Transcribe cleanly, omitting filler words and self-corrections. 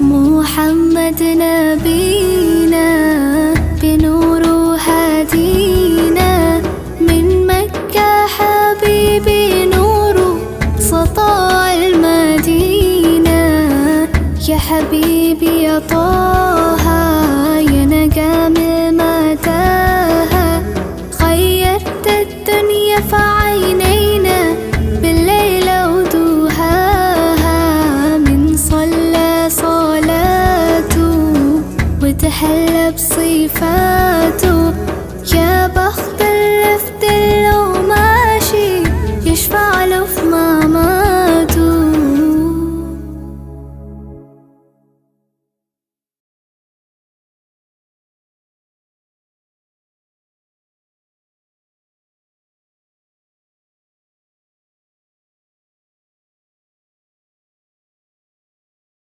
محمد نبينا بنور هدينا من مكة حبيبي نور سطاع المدينة. يا حبيبي يا طه يا نجم متاهة، خيرت الدنيا في عينينا بالليل ودوهاها. من صلى صلاته وتحلى بصفاته